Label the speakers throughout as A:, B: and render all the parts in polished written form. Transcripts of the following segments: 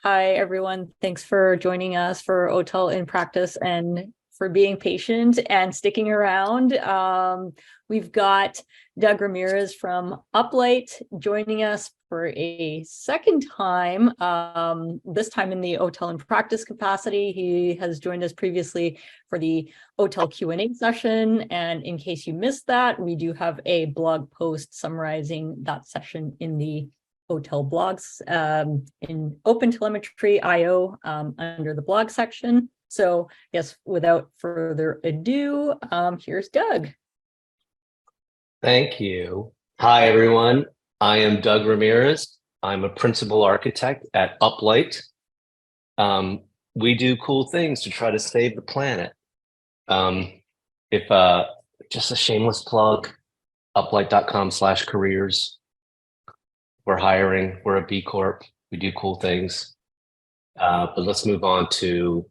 A: Hi, everyone. Thanks for joining us for OTel in practice and for being patient and sticking around. We've got Doug Ramirez from Uplight joining us for a second time, this time in the OTel in practice capacity. He has joined us previously for the OTel Q&A session. And in case you missed that, we do have a blog post summarizing that session in the OTel blogs in OpenTelemetry.io under the blog section. So yes, without further ado, here's Doug.
B: Thank you. Hi, everyone. I am Doug Ramirez. I'm a principal architect at Uplight. We do cool things to try to save the planet. Just a shameless plug, uplight.com/careers. We're hiring, we're a B Corp, we do cool things. But let's move on to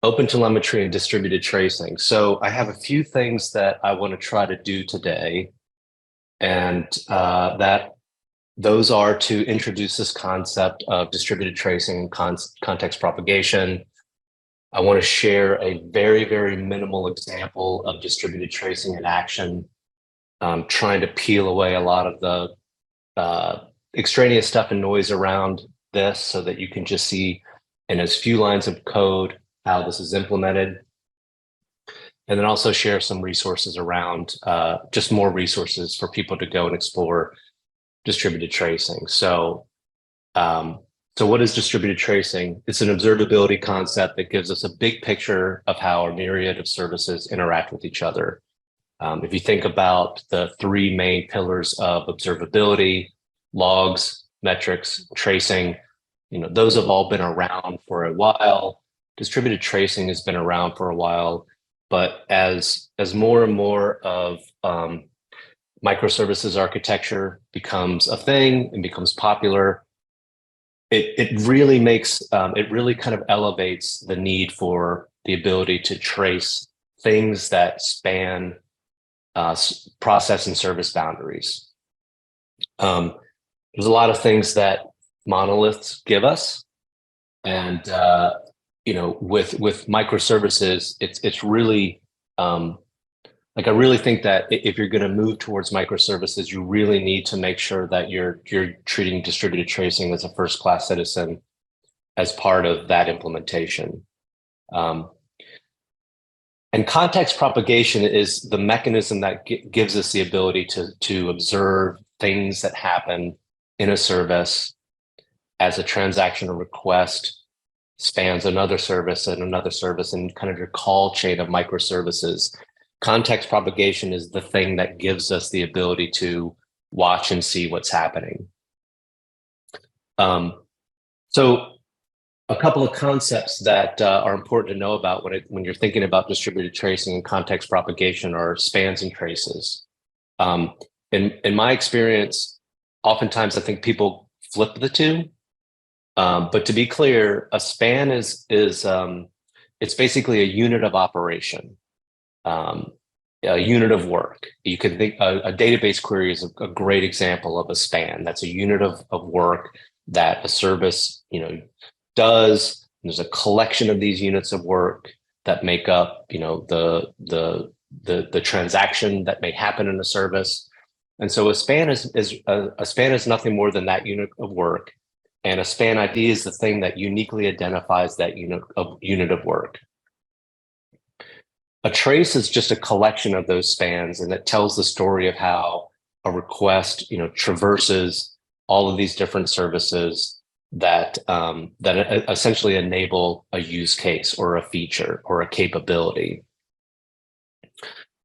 B: OpenTelemetry and distributed tracing. So I have a few things that I want to try to do today, and those are to introduce this concept of distributed tracing and context propagation. I want to share a very, very minimal example of distributed tracing in action, trying to peel away a lot of the extraneous stuff and noise around this so that you can just see in as few lines of code how this is implemented. And then also share some resources around, just more resources for people to go and explore distributed tracing. So what is distributed tracing? It's an observability concept that gives us a big picture of how a myriad of services interact with each other. If you think about the three main pillars of observability, logs, metrics, tracing, those have all been around for a while. Distributed tracing has been around for a while, but as more and more of microservices architecture becomes a thing and becomes popular, it really makes, it really kind of elevates the need for the ability to trace things that span process and service boundaries. There's a lot of things that monoliths give us, and with microservices, it's really like I really think that if you're going to move towards microservices, you really need to make sure that you're treating distributed tracing as a first-class citizen as part of that implementation. And context propagation is the mechanism that gives us the ability to observe things that happen in a service as a transaction or request spans another service and kind of your call chain of microservices. Context propagation is the thing that gives us the ability to watch and see what's happening. So a couple of concepts that are important to know about when you're thinking about distributed tracing and context propagation are spans and traces. In my experience, oftentimes I think people flip the two. But to be clear, a span is it's basically a unit of operation, a unit of work. You can think a database query is a great example of a span. That's a unit of work that a service does. There's a collection of these units of work that make up the transaction that may happen in a service. And so a span is nothing more than that unit of work. And a span ID is the thing that uniquely identifies that unit of work. A trace is just a collection of those spans, and it tells the story of how a request, traverses all of these different services that essentially enable a use case or a feature or a capability.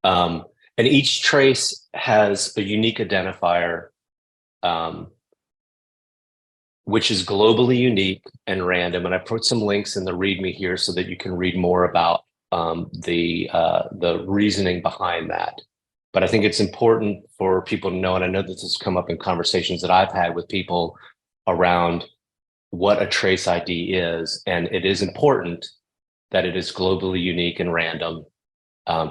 B: And each trace has a unique identifier, which is globally unique and random. And I put some links in the README here so that you can read more about the reasoning behind that. But I think it's important for people to know, and I know this has come up in conversations that I've had with people around what a trace ID is. And it is important that it is globally unique and random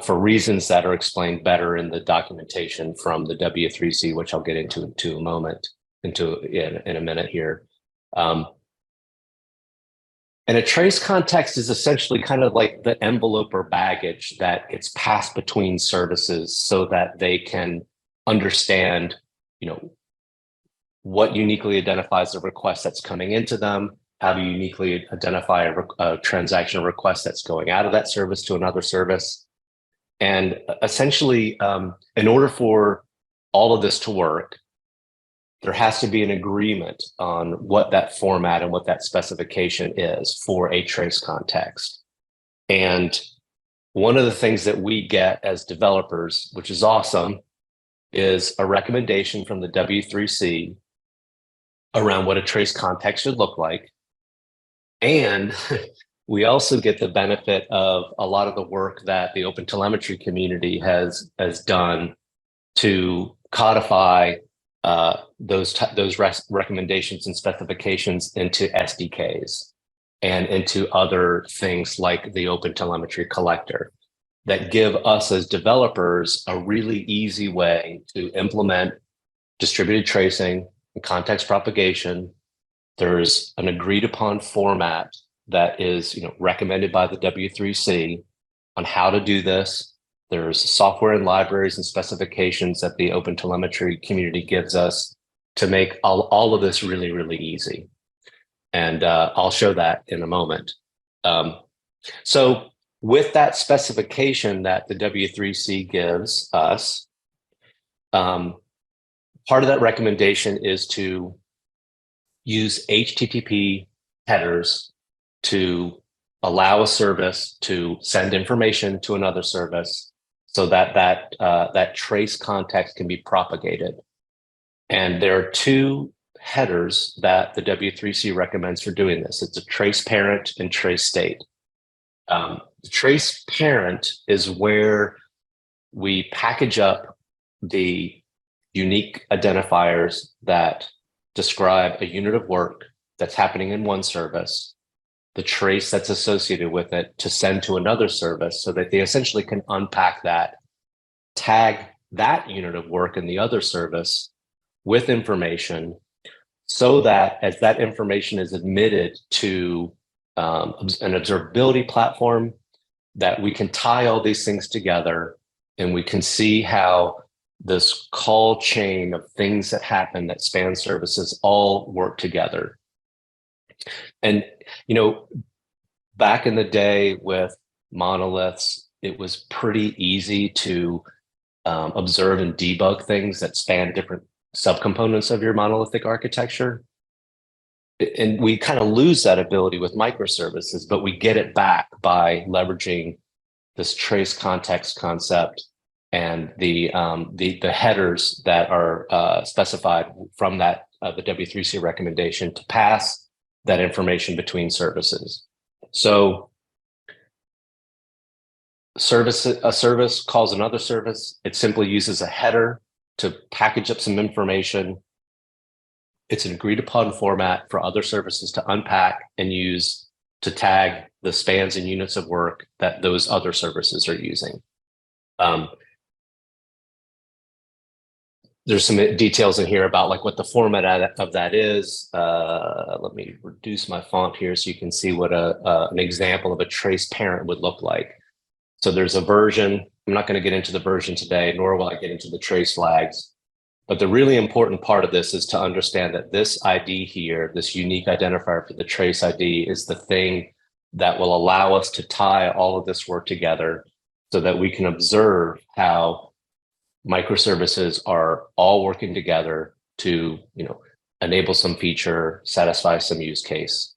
B: for reasons that are explained better in the documentation from the W3C, which I'll get into in a minute here. And a trace context is essentially kind of like the envelope or baggage that gets passed between services so that they can understand, what uniquely identifies the request that's coming into them, how to uniquely identify a transaction request that's going out of that service to another service. And essentially, in order for all of this to work, there has to be an agreement on what that format and what that specification is for a trace context. And one of the things that we get as developers, which is awesome, is a recommendation from the W3C around what a trace context should look like. And we also get the benefit of a lot of the work that the OpenTelemetry community has done to codify those recommendations and specifications into SDKs and into other things like the OpenTelemetry collector that give us as developers a really easy way to implement distributed tracing and context propagation. There's an agreed upon format that is recommended by the W3C on how to do this. There's software and libraries and specifications that the OpenTelemetry community gives us to make all of this really, really easy. And I'll show that in a moment. So with that specification that the W3C gives us, part of that recommendation is to use HTTP headers to allow a service to send information to another service so that that trace context can be propagated. And there are two headers that the W3C recommends for doing this. It's a trace parent and trace state. The trace parent is where we package up the unique identifiers that describe a unit of work that's happening in one service, the trace that's associated with it to send to another service so that they essentially can unpack that, tag that unit of work in the other service with information so that as that information is admitted to an observability platform, that we can tie all these things together and we can see how this call chain of things that happen that span services all work together. And, back in the day with monoliths, it was pretty easy to observe and debug things that span different subcomponents of your monolithic architecture. And we kind of lose that ability with microservices, but we get it back by leveraging this trace context concept and the headers that are specified from that the W3C recommendation to pass that information between services. So a service calls another service. It simply uses a header to package up some information. It's an agreed upon format for other services to unpack and use to tag the spans and units of work that those other services are using. There's some details in here about like what the format of that is. Let me reduce my font here so you can see what an example of a trace parent would look like. So there's a version. I'm not going to get into the version today, nor will I get into the trace flags. But the really important part of this is to understand that this ID here, this unique identifier for the trace ID, is the thing that will allow us to tie all of this work together so that we can observe how microservices are all working together to, enable some feature, satisfy some use case.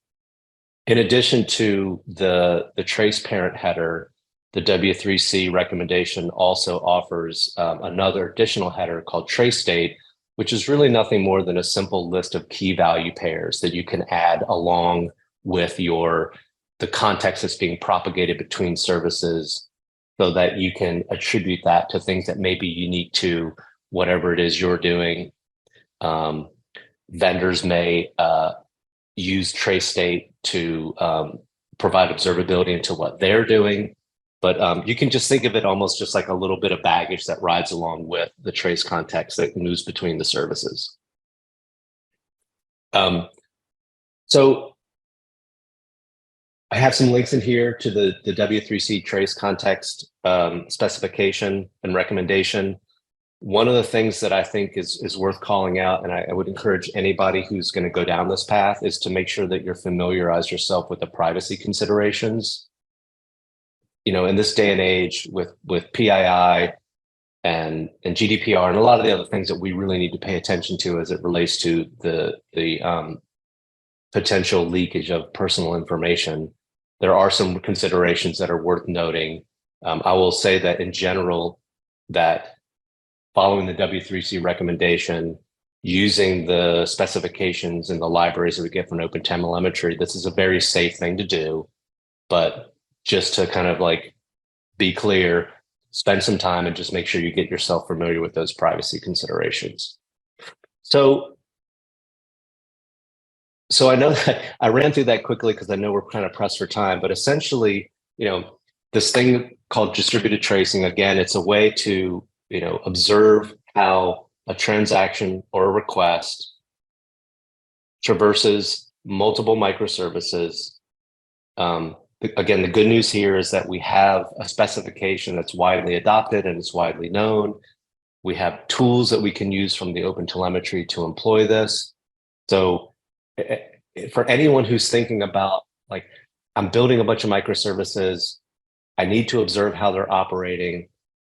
B: In addition to the trace parent header, the W3C recommendation also offers another additional header called trace state, which is really nothing more than a simple list of key value pairs that you can add along with the context that's being propagated between services so that you can attribute that to things that may be unique to whatever it is you're doing. Vendors may use trace state to provide observability into what they're doing. But you can just think of it almost just like a little bit of baggage that rides along with the trace context that moves between the services. So I have some links in here to the W3C trace context specification and recommendation. One of the things that I think is worth calling out, and I would encourage anybody who's going to go down this path, is to make sure that you're familiarize yourself with the privacy considerations. You know, in this day and age with PII and GDPR and a lot of the other things that we really need to pay attention to as it relates to the potential leakage of personal information, there are some considerations that are worth noting. I will say that in general, that following the W3C recommendation, using the specifications and the libraries that we get from OpenTelemetry, this is a very safe thing to do. But just to kind of like be clear, spend some time and just make sure you get yourself familiar with those privacy considerations. So I know that I ran through that quickly because I know we're kind of pressed for time, but essentially, you know, this thing called distributed tracing, again, it's a way to, you know, observe how a transaction or a request traverses multiple microservices. Again, the good news here is that we have a specification that's widely adopted and it's widely known. We have tools that we can use from the OpenTelemetry to employ this. So for anyone who's thinking about, like, I'm building a bunch of microservices, I need to observe how they're operating.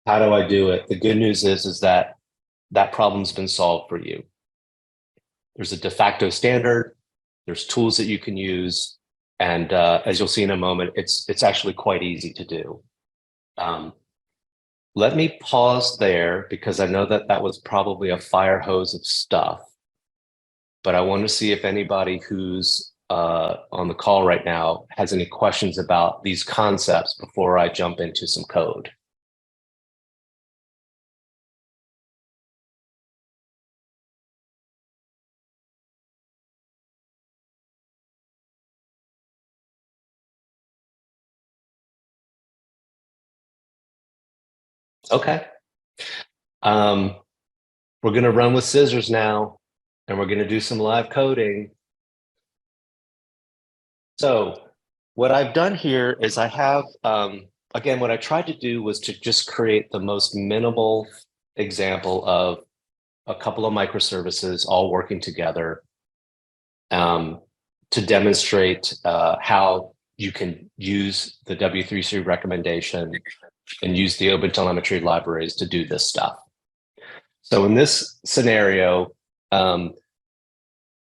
B: How do I do it? The good news is that that problem's been solved for you. There's a de facto standard. There's tools that you can use. And as you'll see in a moment, it's actually quite easy to do. Let me pause there because I know that that was probably a fire hose of stuff. But I want to see if anybody who's on the call right now has any questions about these concepts before I jump into some code. Okay. We're going to run with scissors now, and we're going to do some live coding. So what I've done here is I have, again, what I tried to do was to just create the most minimal example of a couple of microservices all working together to demonstrate how you can use the W3C recommendation and use the OpenTelemetry libraries to do this stuff. So in this scenario,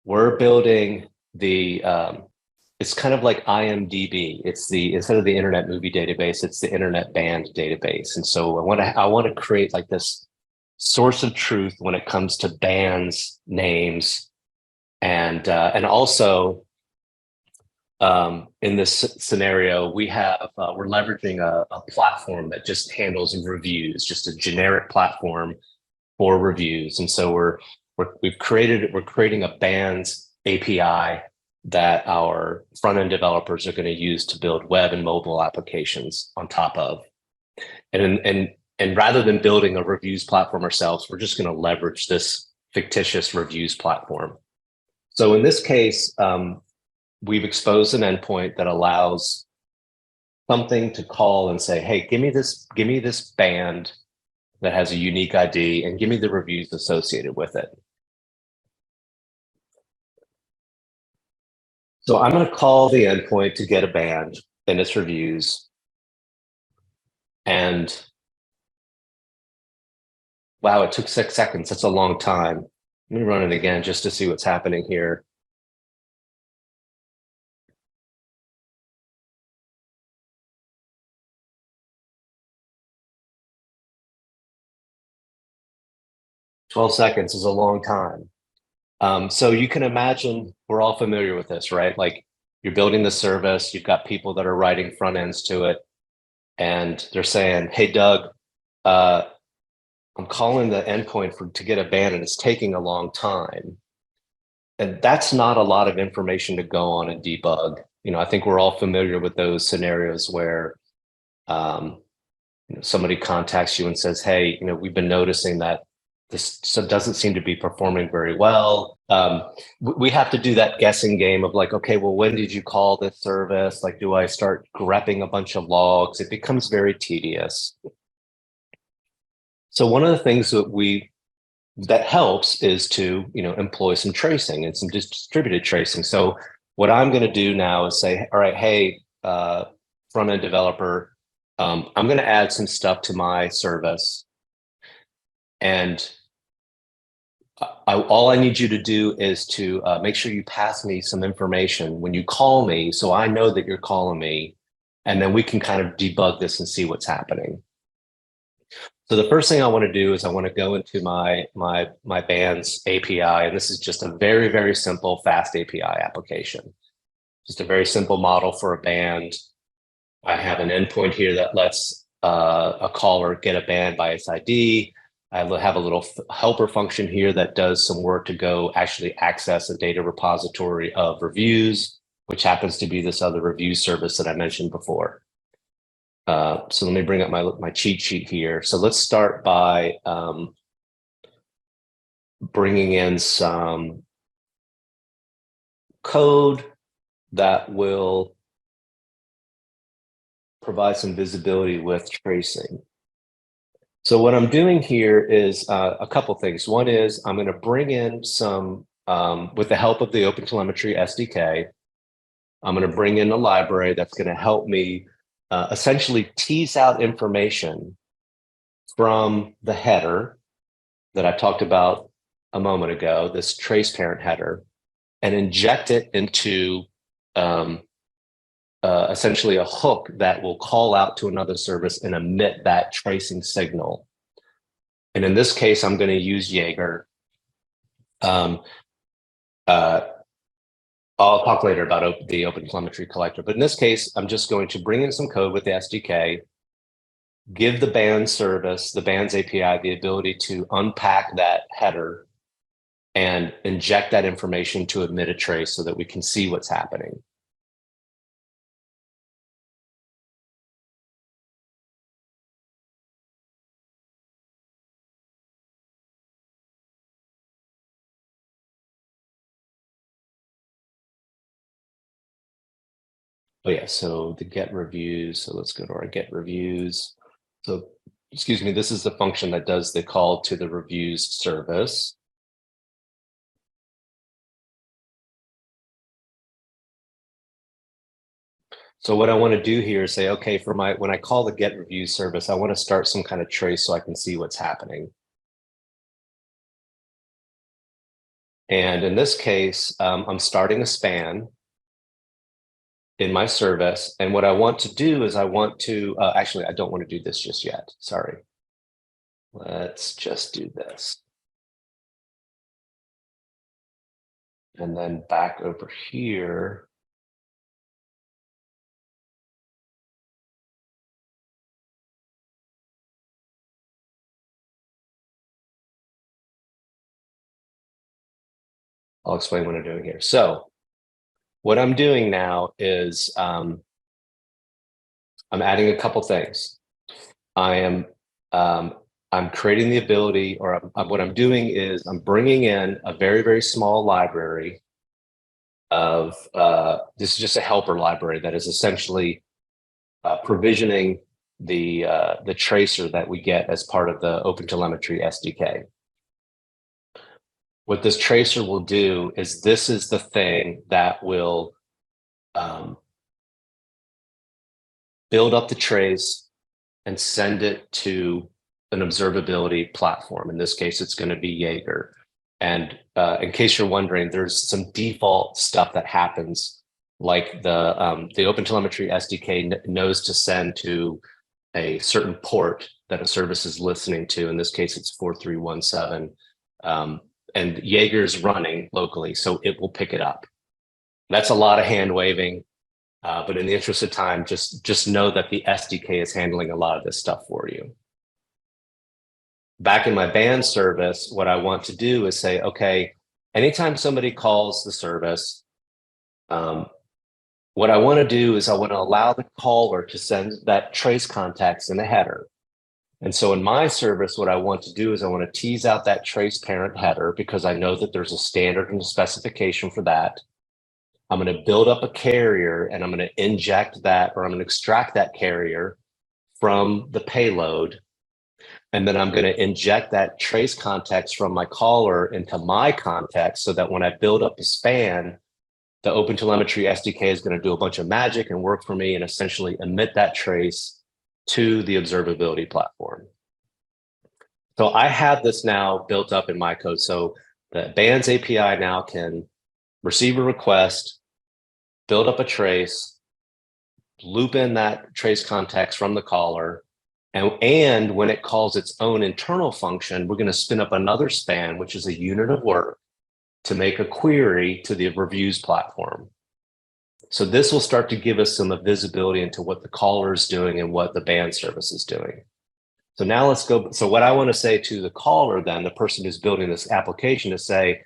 B: we're building the, it's kind of like IMDb. It's the, instead of the Internet Movie Database, it's the Internet Band Database. And so I want to create like this source of truth when it comes to bands, names, and also in this scenario, we have we're leveraging a platform that just handles reviews, just a generic platform for reviews. And so we're creating a bands API that our front-end developers are going to use to build web and mobile applications on top of. And rather than building a reviews platform ourselves, we're just going to leverage this fictitious reviews platform. So in this case, we've exposed an endpoint that allows something to call and say, hey, give me this band that has a unique ID and give me the reviews associated with it. So I'm going to call the endpoint to get a band and its reviews. And wow, it took 6 seconds. That's a long time. Let me run it again just to see what's happening here. "12 seconds is a long time." So you can imagine, we're all familiar with this, right? Like, you're building the service, you've got people that are writing front ends to it, and they're saying, hey, Doug, I'm calling the endpoint to get a band and it's taking a long time. And that's not a lot of information to go on and debug. You know, I think we're all familiar with those scenarios where somebody contacts you and says, hey, we've been noticing that this doesn't seem to be performing very well. We have to do that guessing game of like, okay, well, when did you call this service? Like, do I start grepping a bunch of logs? It becomes very tedious. So one of the things that helps is to, employ some tracing and some distributed tracing. So what I'm going to do now is say, all right, hey, front-end developer, I'm going to add some stuff to my service. And all I need you to do is to make sure you pass me some information when you call me, so I know that you're calling me, and then we can kind of debug this and see what's happening. So the first thing I want to do is I want to go into my band's API, and this is just a very, very simple fast API application. Just a very simple model for a band. I have an endpoint here that lets a caller get a band by its ID. I have a little helper function here that does some work to go actually access a data repository of reviews, which happens to be this other review service that I mentioned before. So let me bring up my cheat sheet here. So let's start by bringing in some code that will provide some visibility with tracing. So what I'm doing here is a couple things. One is I'm going to bring in some, with the help of the OpenTelemetry SDK, I'm going to bring in a library that's going to help me essentially tease out information from the header that I talked about a moment ago, this trace parent header, and inject it into essentially a hook that will call out to another service and emit that tracing signal. And in this case, I'm going to use Jaeger. I'll talk later about the OpenTelemetry collector, but in this case, I'm just going to bring in some code with the SDK, give the band service, the band's API, the ability to unpack that header and inject that information to emit a trace so that we can see what's happening. Oh yeah, so the get reviews. So let's go to our get reviews. So, excuse me, this is the function that does the call to the reviews service. So what I want to do here is say, okay, when I call the get reviews service, I want to start some kind of trace so I can see what's happening. And in this case, I'm starting a span in my service. And what I want to do is I want to, actually, I don't want to do this just yet. Sorry. Let's just do this. And then back over here. I'll explain what I'm doing here. So what I'm doing now is I'm adding a couple things. I'm creating the ability, or what I'm doing is I'm bringing in a very, very small library of, this is just a helper library that is essentially provisioning the tracer that we get as part of the OpenTelemetry SDK. What this tracer will do is this is the thing that will build up the trace and send it to an observability platform. In this case, it's going to be Jaeger. And in case you're wondering, there's some default stuff that happens, like the OpenTelemetry SDK knows to send to a certain port that a service is listening to. In this case, it's 4317. And Jaeger's running locally, so it will pick it up. That's a lot of hand waving, but in the interest of time, just know that the SDK is handling a lot of this stuff for you. Back in my band service, what I want to do is say, okay, anytime somebody calls the service, what I want to do is I want to allow the caller to send that trace context in the header. And so in my service, what I want to do is I want to tease out that trace parent header because I know that there's a standard and a specification for that. I'm going to build up a carrier and I'm going to inject that, or I'm going to extract that carrier from the payload. And then I'm going to inject that trace context from my caller into my context so that when I build up a span, the OpenTelemetry SDK is going to do a bunch of magic and work for me and essentially emit that trace to the observability platform. So I have this now built up in my code. So the bands API now can receive a request, build up a trace, loop in that trace context from the caller, and when it calls its own internal function, we're going to spin up another span, which is a unit of work, to make a query to the reviews platform. So this will start to give us some visibility into what the caller is doing and what the band service is doing. So now let's go. So what I want to say to the caller then, the person who's building this application, is say,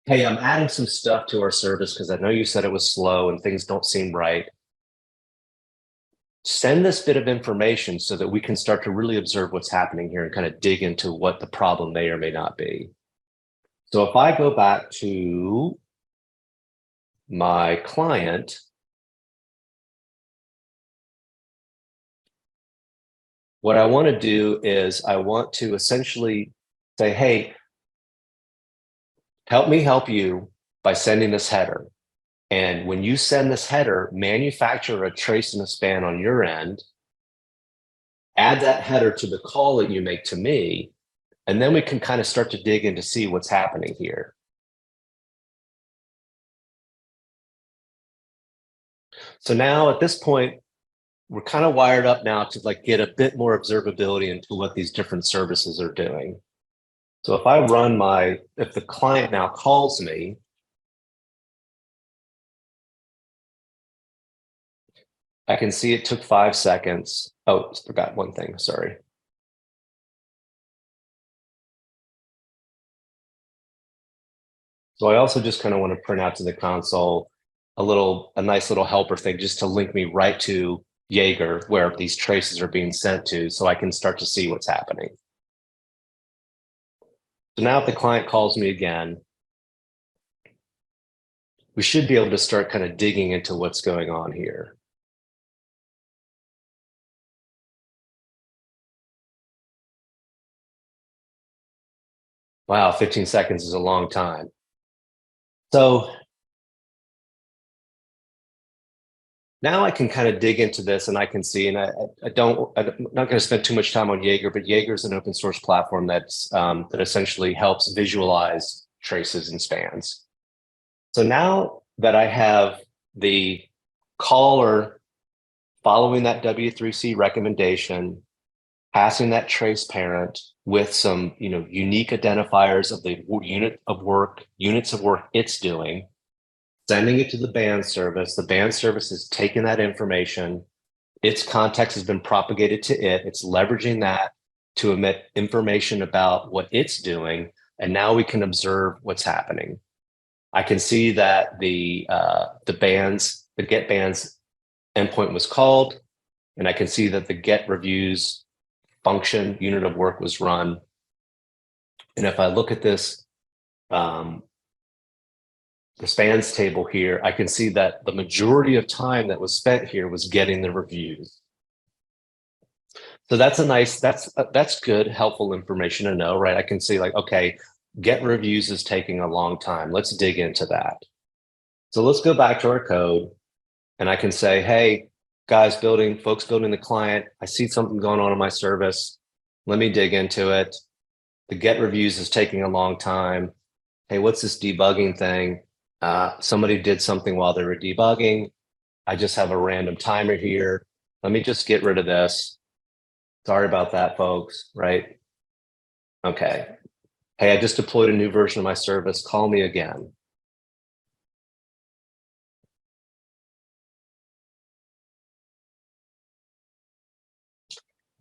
B: hey, I'm adding some stuff to our service because I know you said it was slow and things don't seem right. Send this bit of information so that we can start to really observe what's happening here and kind of dig into what the problem may or may not be. So if I go back to my client, what I want to do is I want to essentially say, hey, help me help you by sending this header. And when you send this header, manufacture a trace and a span on your end, add that header to the call that you make to me, and then we can kind of start to dig in to see what's happening here. So now at this point, we're kind of wired up now to like get a bit more observability into what these different services are doing. So if I run if the client now calls me, I can see it took 5 seconds. Oh, forgot one thing, sorry. So I also just kind of want to print out to the console a nice little helper thing just to link me right to Jaeger where these traces are being sent to so I can start to see what's happening. So now if the client calls me again, we should be able to start kind of digging into what's going on here. Wow, 15 seconds is a long time. So now I can kind of dig into this and I can see, and I'm not going to spend too much time on Jaeger, but Jaeger is an open source platform that essentially helps visualize traces and spans. So now that I have the caller following that W3C recommendation, passing that trace parent with some unique identifiers of the units of work it's doing, sending it to the band service. The band service is taking that information. Its context has been propagated to it. It's leveraging that to emit information about what it's doing. And now we can observe what's happening. I can see that the get bands endpoint was called, and I can see that the get reviews function unit of work was run. And if I look at this, the spans table here, I can see that the majority of time that was spent here was getting the reviews. So that's good, helpful information to know, right? I can see like, okay, get reviews is taking a long time. Let's dig into that. So let's go back to our code and I can say, hey, guys, folks building the client, I see something going on in my service. Let me dig into it. The get reviews is taking a long time. Hey, what's this debugging thing? Somebody did something while they were debugging. I just have a random timer here. Let me just get rid of this. Sorry about that, folks, right? Okay. Hey, I just deployed a new version of my service. Call me again.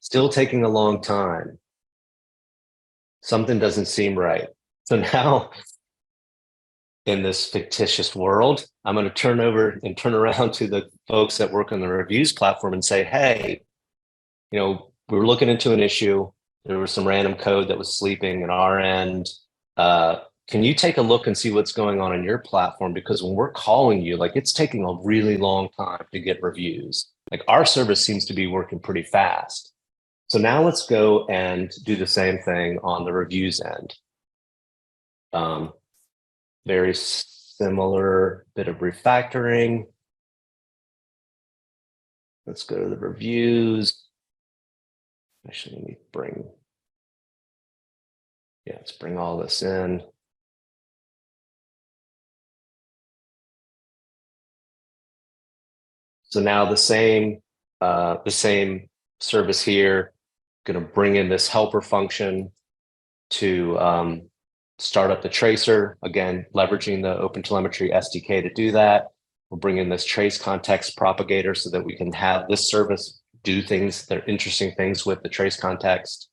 B: Still taking a long time. Something doesn't seem right. So now in this fictitious world, I'm going to turn around to the folks that work on the reviews platform and say, hey, we were looking into an issue. There was some random code that was sleeping in our end. Can you take a look and see what's going on in your platform? Because when we're calling you, like it's taking a really long time to get reviews. Like our service seems to be working pretty fast. So now let's go and do the same thing on the reviews end. Very similar bit of refactoring. Let's go to the reviews. Actually, let me let's bring all this in. So now the same service here, going to bring in this helper function to start up the tracer. Again, leveraging the OpenTelemetry SDK to do that. We'll bring in this trace context propagator so that we can have this service do things that are interesting things with the trace context.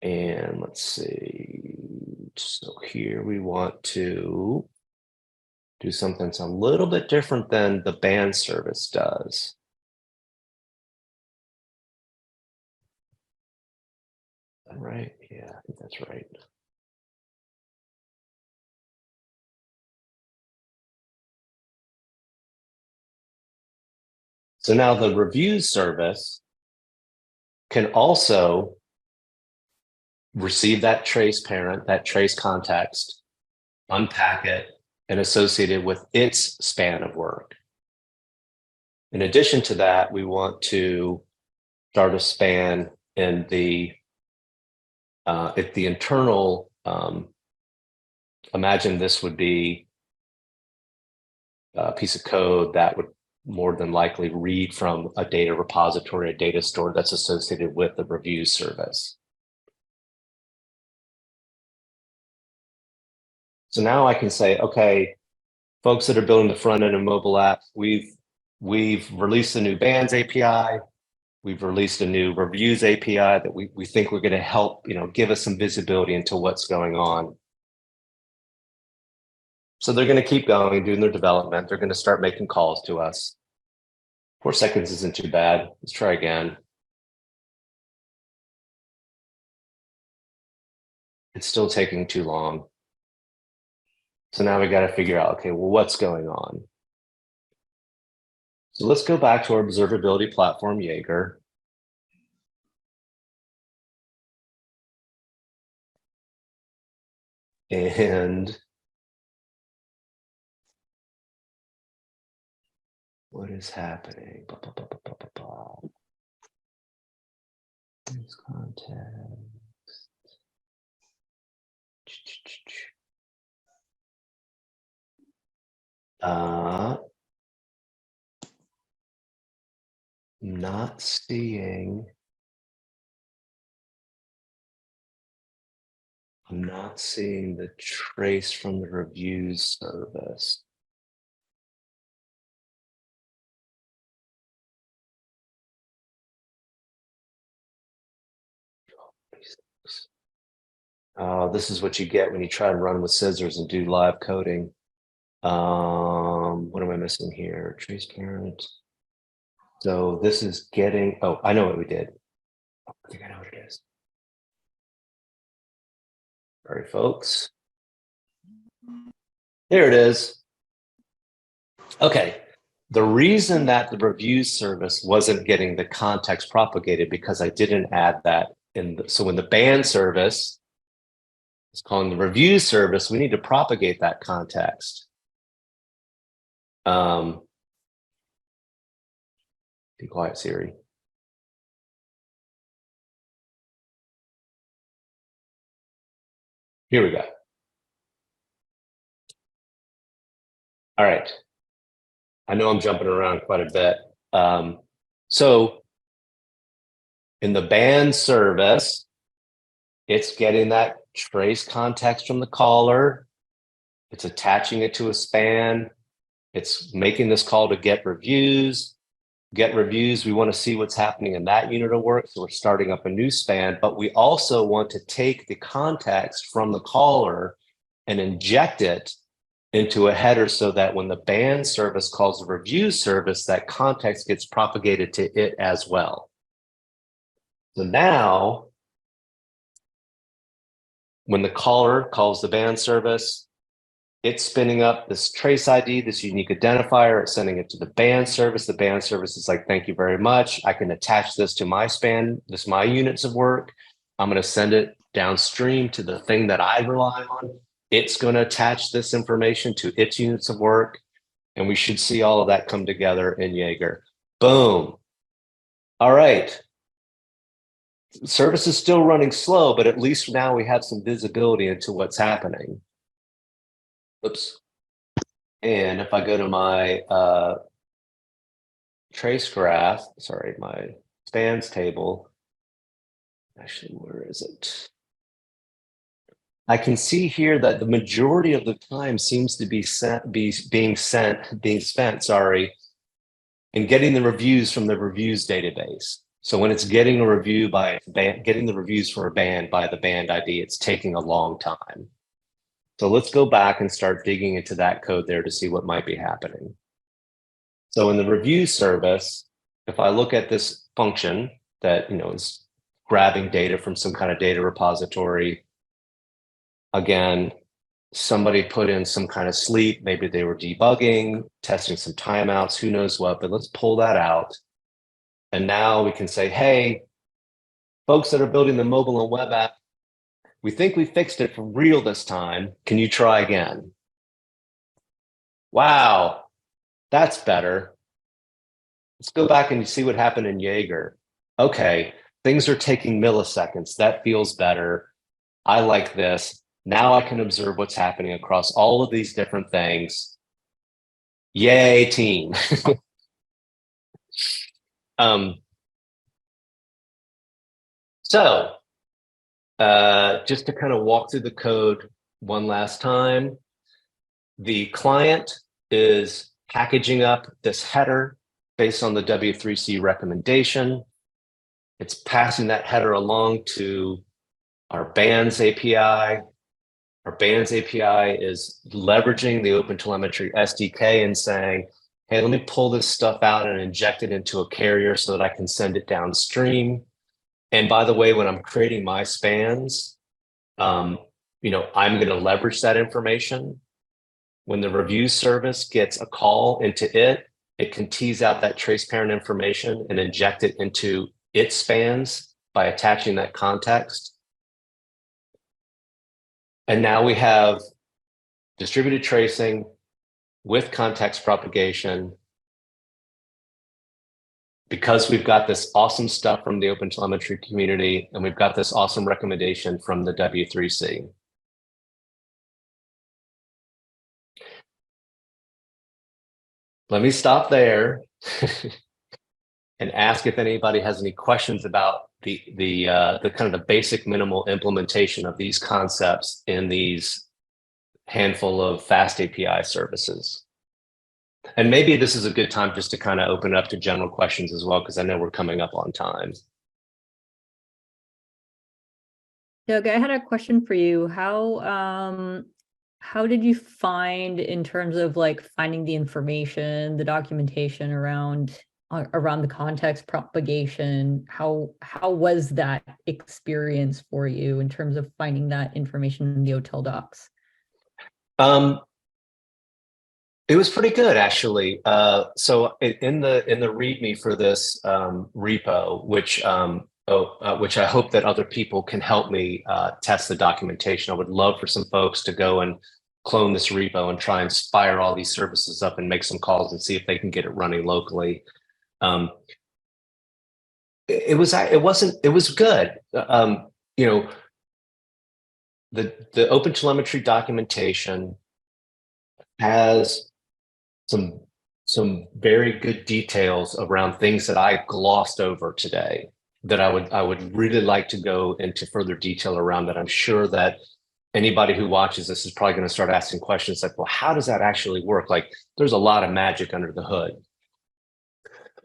B: And let's see. So here we want to do something that's a little bit different than the band service does. Is that right? Yeah, I think that's right. So now the reviews service can also receive that trace parent, that trace context, unpack it, and associate it with its span of work. In addition to that, we want to start a span in the if the internal, imagine this would be a piece of code that would more than likely read from a data repository, a data store that's associated with the review service. So now I can say, okay, folks that are building the front end of mobile apps, we've released a new bands API. We've released a new reviews API that we think we're going to help, give us some visibility into what's going on. So they're going to keep going, doing their development. They're going to start making calls to us. 4 seconds isn't too bad. Let's try again. It's still taking too long. So now we got to figure out, okay, well, what's going on? So let's go back to our observability platform, Jaeger. And what is happening? This context. Not seeing. I'm not seeing the trace from the reviews service. This is what you get when you try to run with scissors and do live coding. What am I missing here? Trace parent. So this is getting, oh, I know what we did. I think I know what it is. All right, folks. There it is. Okay. The reason that the review service wasn't getting the context propagated because I didn't add that in. So when the band service is calling the review service, we need to propagate that context. Be quiet, Siri. Here we go. All right. I know I'm jumping around quite a bit. So in the band service, it's getting that trace context from the caller. It's attaching it to a span. It's making this call to get reviews. Get reviews, we want to see what's happening in that unit of work. So we're starting up a new span, but we also want to take the context from the caller and inject it into a header so that when the band service calls the review service, that context gets propagated to it as well. So now, when the caller calls the band service, it's spinning up this trace ID, this unique identifier. It's sending it to the band service. The band service is like, thank you very much. I can attach this to my span, this my units of work. I'm going to send it downstream to the thing that I rely on. It's going to attach this information to its units of work. And we should see all of that come together in Jaeger. Boom. All right. Service is still running slow, but at least now we have some visibility into what's happening. Oops. And if I go to my trace graph, sorry, my spans table, actually, where is it? I can see here that the majority of the time seems to be being spent, sorry, in getting the reviews from the reviews database. So when it's getting a review getting the reviews for a band by the band ID, it's taking a long time. So let's go back and start digging into that code there to see what might be happening. So in the review service, if I look at this function that is grabbing data from some kind of data repository, again, somebody put in some kind of sleep, maybe they were debugging, testing some timeouts, who knows what, but let's pull that out. And now we can say, hey, folks that are building the mobile and web app, we think we fixed it for real this time. Can you try again? Wow, that's better. Let's go back and see what happened in Jaeger. Okay, things are taking milliseconds. That feels better. I like this. Now I can observe what's happening across all of these different things. Yay, team. So just to kind of walk through the code one last time, the client is packaging up this header based on the W3C recommendation. It's passing that header along to our bands API. Our bands API is leveraging the OpenTelemetry SDK and saying, hey, let me pull this stuff out and inject it into a carrier so that I can send it downstream. And by the way, when I'm creating my spans, I'm going to leverage that information. When the review service gets a call into it, it can tease out that trace parent information and inject it into its spans by attaching that context. And now we have distributed tracing with context propagation. Because we've got this awesome stuff from the OpenTelemetry community, and we've got this awesome recommendation from the W3C. Let me stop there and ask if anybody has any questions about the kind of the basic minimal implementation of these concepts in these handful of fast API services. And maybe this is a good time just to kind of open up to general questions as well, because I know we're coming up on time.
A: Doug, I had a question for you. How did you find, in terms of like finding the information, the documentation around the context propagation, how was that experience for you in terms of finding that information in the OTel docs?
B: It was pretty good, actually. So in the README for this repo, which I hope that other people can help me test the documentation. I would love for some folks to go and clone this repo and try and fire all these services up and make some calls and see if they can get it running locally. It was good. The OpenTelemetry documentation has some very good details around things that I glossed over today that I would really like to go into further detail around, that I'm sure that anybody who watches this is probably going to start asking questions like, well, how does that actually work? Like, there's a lot of magic under the hood.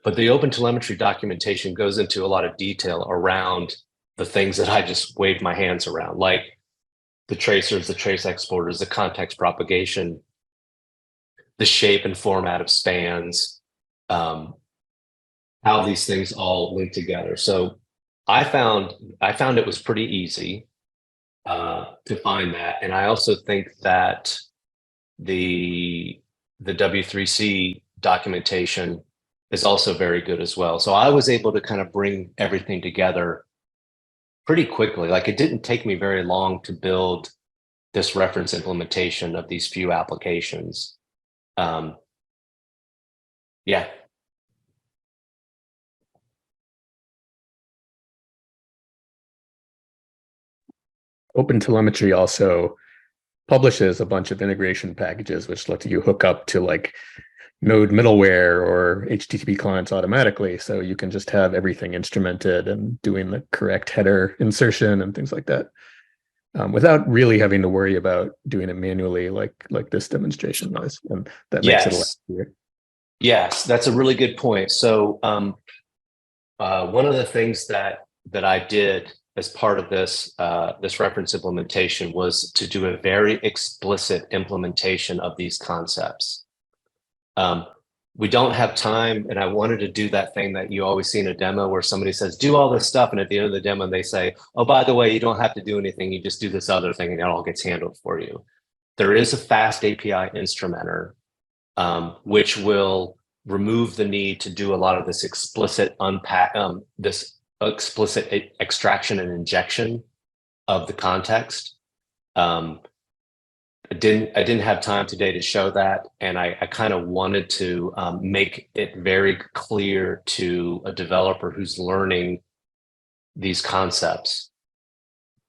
B: But the OpenTelemetry documentation goes into a lot of detail around the things that I just waved my hands around, like the tracers, the trace exporters, the context propagation, the shape and format of spans, how these things all link together. So I found it was pretty easy to find that, and I also think that the W3C documentation is also very good as well. So I was able to kind of bring everything together pretty quickly. Like it didn't take me very long to build this reference implementation of these few applications. Yeah.
C: OpenTelemetry also publishes a bunch of integration packages, which let you hook up to like Node middleware or HTTP clients automatically. So you can just have everything instrumented and doing the correct header insertion and things like that, without really having to worry about doing it manually like this demonstration was. And that makes it a lot easier.
B: Yes, that's a really good point. So one of the things that I did as part of this this reference implementation was to do a very explicit implementation of these concepts. We don't have time, and I wanted to do that thing that you always see in a demo where somebody says, do all this stuff, and at the end of the demo, they say, oh, by the way, you don't have to do anything, you just do this other thing, and it all gets handled for you. There is a fast API instrumenter, which will remove the need to do a lot of this explicit explicit extraction and injection of the context. I didn't have time today to show that, and I kind of wanted to make it very clear to a developer who's learning these concepts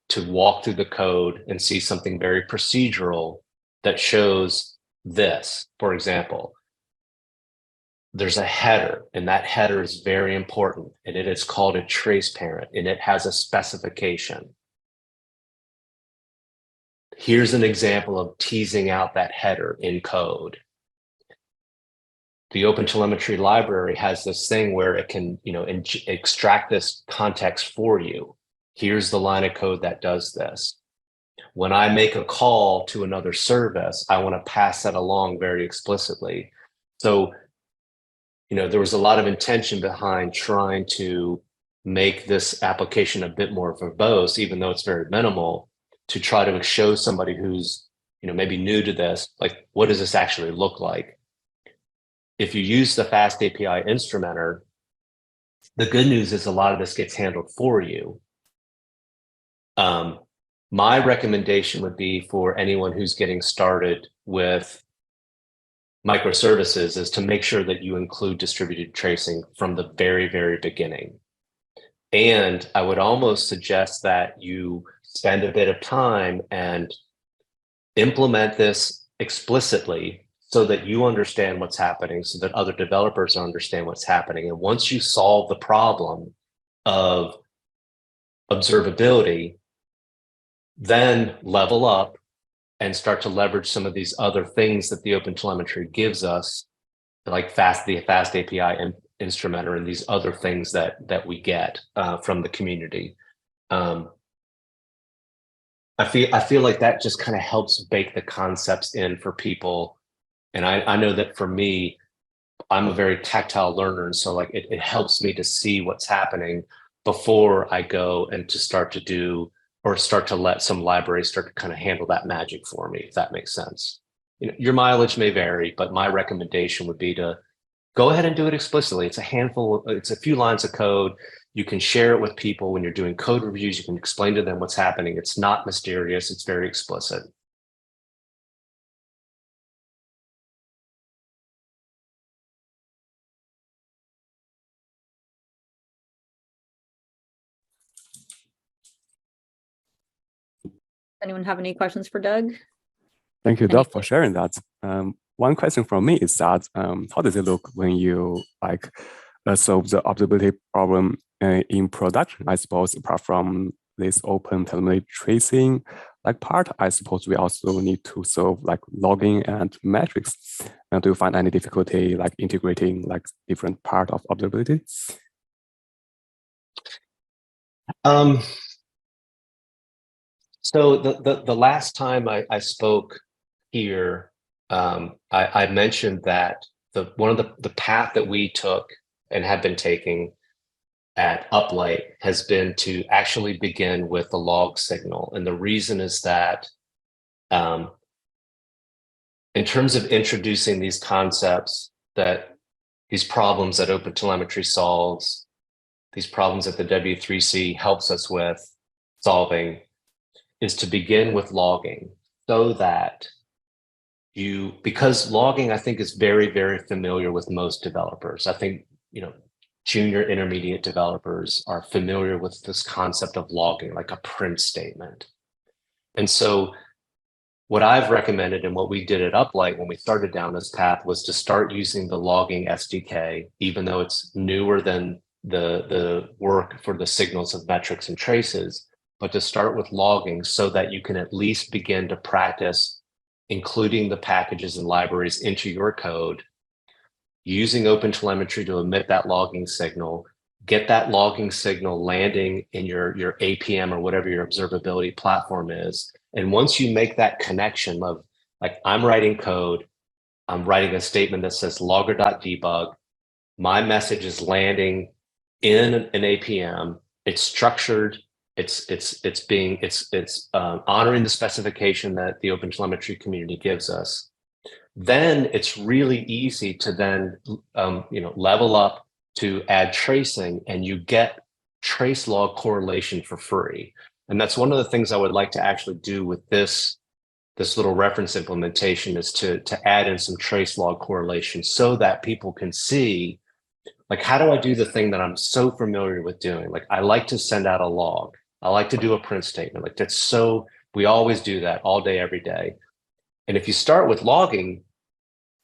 B: to walk through the code and see something very procedural that shows this. For example, there's a header, and that header is very important, and it is called a trace parent, and it has a specification. Here's an example of teasing out that header in code. The OpenTelemetry library has this thing where it can, extract this context for you. Here's the line of code that does this. When I make a call to another service, I want to pass that along very explicitly. So, there was a lot of intention behind trying to make this application a bit more verbose, even though it's very minimal, to try to show somebody who's, maybe new to this, like, what does this actually look like? If you use the fast API instrumenter, the good news is a lot of this gets handled for you. My recommendation would be for anyone who's getting started with microservices is to make sure that you include distributed tracing from the very, very beginning. And I would almost suggest that you spend a bit of time and implement this explicitly so that you understand what's happening, so that other developers understand what's happening. And once you solve the problem of observability, then level up and start to leverage some of these other things that the OpenTelemetry gives us, like the fast API instrumenter and these other things that we get from the community. I feel like that just kind of helps bake the concepts in for people. And I know that for me, I'm a very tactile learner. And so like it helps me to see what's happening before I go and to start to do, or start to let some libraries start to kind of handle that magic for me, if that makes sense. Your mileage may vary, but my recommendation would be to go ahead and do it explicitly. It's a few lines of code. You can share it with people when you're doing code reviews. You can explain to them what's happening. It's not mysterious. It's very explicit.
A: Anyone have any questions for Doug?
D: Thank you, Doug, for sharing that. One question from me is that how does it look when you solve the observability problem in production? I suppose apart from this OpenTelemetry tracing part, I suppose we also need to solve logging and metrics. Do you find any difficulty integrating different part of observability?
B: So the last time I spoke here, I mentioned that one of the path that we took and have been taking at Uplight has been to actually begin with the log signal. And the reason is that in terms of introducing these concepts, that these problems that OpenTelemetry solves, these problems that the W3C helps us with solving, is to begin with logging, so that because logging, I think, is very, very familiar with most developers. I think, junior intermediate developers are familiar with this concept of logging, like a print statement. And so what I've recommended and what we did at Uplight when we started down this path was to start using the logging SDK, even though it's newer than the work for the signals of metrics and traces, but to start with logging so that you can at least begin to practice including the packages and libraries into your code, using OpenTelemetry to emit that logging signal, get that logging signal landing in your APM or whatever your observability platform is. And once you make that connection of, like, I'm writing code, I'm writing a statement that says logger.debug, my message is landing in an APM, it's structured, it's honoring the specification that the OpenTelemetry community gives us. Then it's really easy to then level up to add tracing, and you get trace log correlation for free. And that's one of the things I would like to actually do with this little reference implementation, is to add in some trace log correlation so that people can see, like, how do I do the thing that I'm so familiar with doing? Like, I like to send out a log. I like to do a print statement. Like, we always do that all day, every day. And if you start with logging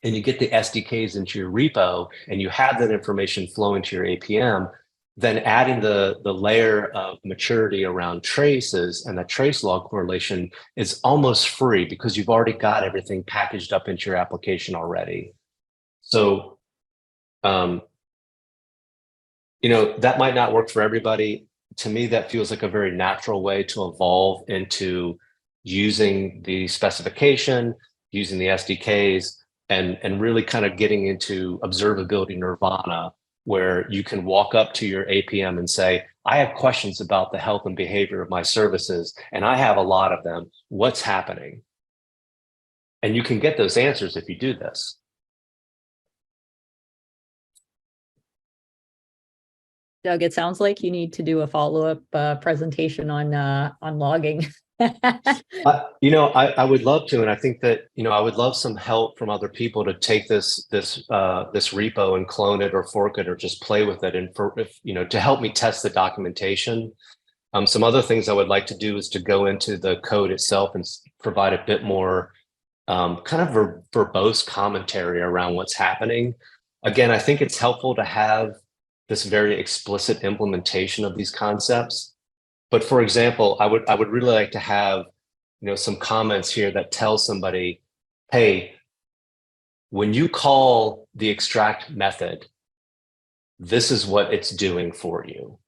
B: and you get the SDKs into your repo and you have that information flow into your APM, then adding the layer of maturity around traces and the trace log correlation is almost free, because you've already got everything packaged up into your application already. So, that might not work for everybody. To me, that feels like a very natural way to evolve into using the specification, using the SDKs, and really kind of getting into observability nirvana, where you can walk up to your APM and say, I have questions about the health and behavior of my services, and I have a lot of them. What's happening? And you can get those answers if you do this.
A: Doug, it sounds like you need to do a follow-up presentation on logging.
B: I would love to, and I think that I would love some help from other people to take this repo and clone it or fork it or just play with it, and to help me test the documentation. Some other things I would like to do is to go into the code itself and provide a bit more kind of verbose commentary around what's happening. Again, I think it's helpful to have this very explicit implementation of these concepts. But for example, I would really like to have some comments here that tell somebody, hey, when you call the extract method, this is what it's doing for you.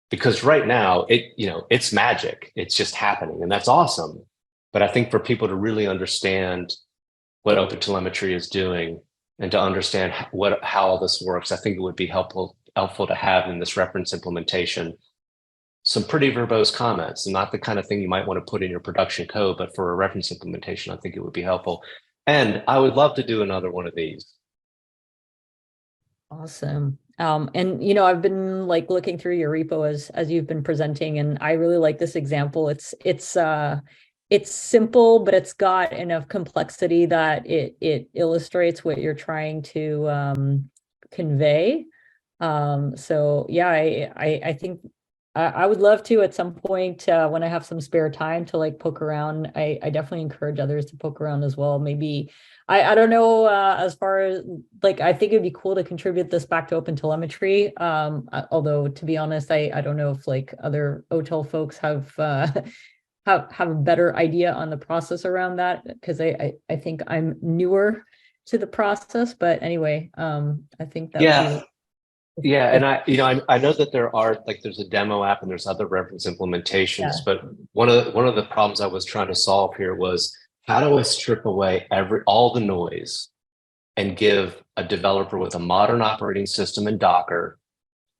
B: Because right now it's magic. It's just happening, and that's awesome. But I think for people to really understand what OpenTelemetry is doing and to understand how all this works, I think it would be helpful to have in this reference implementation some pretty verbose comments, and not the kind of thing you might want to put in your production code, but for a reference implementation, I think it would be helpful. And I would love to do another one of these.
A: Awesome. And I've been looking through your repo as you've been presenting, and I really like this example. It's simple, but it's got enough complexity that it illustrates what you're trying to convey. So yeah, I think I would love to at some point when I have some spare time to poke around. I definitely encourage others to poke around as well. Maybe I don't know, as far as I think it'd be cool to contribute this back to OpenTelemetry. Although to be honest, I don't know if other OTel folks have a better idea on the process around that, because I think I'm newer to the process. But anyway, I think that would be.
B: Yeah, and I know that there are there's a demo app and there's other reference implementations, but one of the problems I was trying to solve here was, how do I strip away all the noise and give a developer with a modern operating system in Docker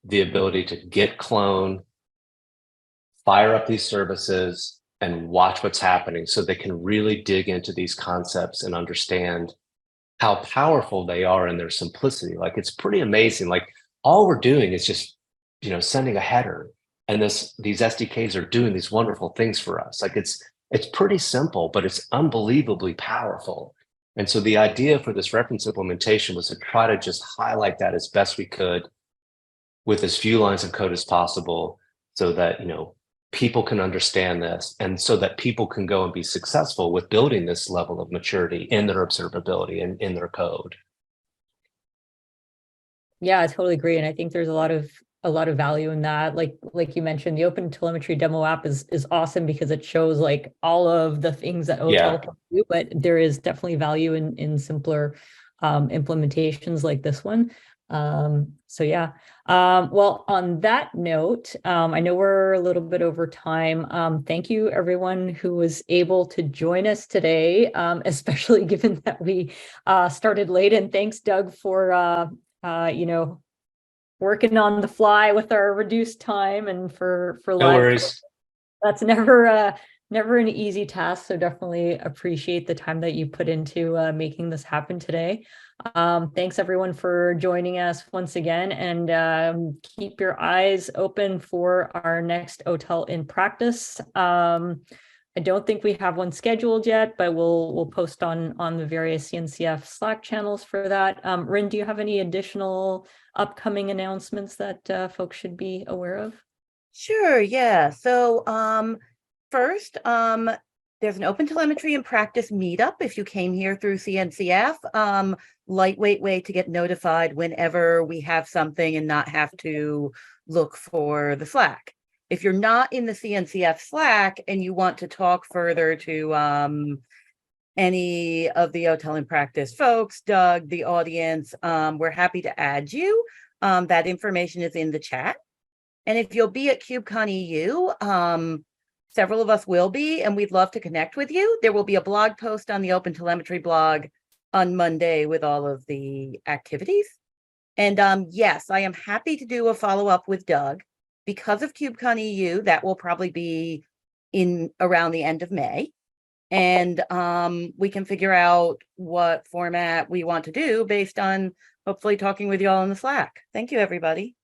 B: the ability to get clone, fire up these services, and watch what's happening so they can really dig into these concepts and understand how powerful they are in their simplicity. Like, it's pretty amazing. Like, all we're doing is just, sending a header, and these SDKs are doing these wonderful things for us. Like, it's pretty simple, but it's unbelievably powerful. And so the idea for this reference implementation was to try to just highlight that as best we could with as few lines of code as possible, so that, people can understand this, and so that people can go and be successful with building this level of maturity in their observability and in their code.
A: Yeah, I totally agree. And I think there's a lot of value in that. Like you mentioned, the OpenTelemetry demo app is awesome because it shows like all of the things that OTel can do, but there is definitely value in simpler implementations like this one. So yeah. Well, on that note, I know we're a little bit over time. Thank you everyone who was able to join us today, especially given that we started late, and thanks Doug for working on the fly with our reduced time and for
B: No
A: live.
B: worries.
A: That's never an easy task. So definitely appreciate the time that you put into making this happen today. Thanks everyone for joining us once again, and keep your eyes open for our next OTel in practice. I don't think we have one scheduled yet, but we'll post on the various CNCF Slack channels for that. Rin, do you have any additional upcoming announcements that folks should be aware of?
E: Sure, yeah. So first, there's an OpenTelemetry in practice meetup if you came here through CNCF. Lightweight way to get notified whenever we have something and not have to look for the Slack. If you're not in the CNCF Slack and you want to talk further to any of the OTel in practice folks, Doug, the audience, we're happy to add you. That information is in the chat. And if you'll be at KubeCon EU, several of us will be, and we'd love to connect with you. There will be a blog post on the OpenTelemetry blog on Monday with all of the activities. And yes, I am happy to do a follow-up with Doug. Because of KubeCon EU, that will probably be in around the end of May. And we can figure out what format we want to do based on hopefully talking with you all in the Slack. Thank you, everybody.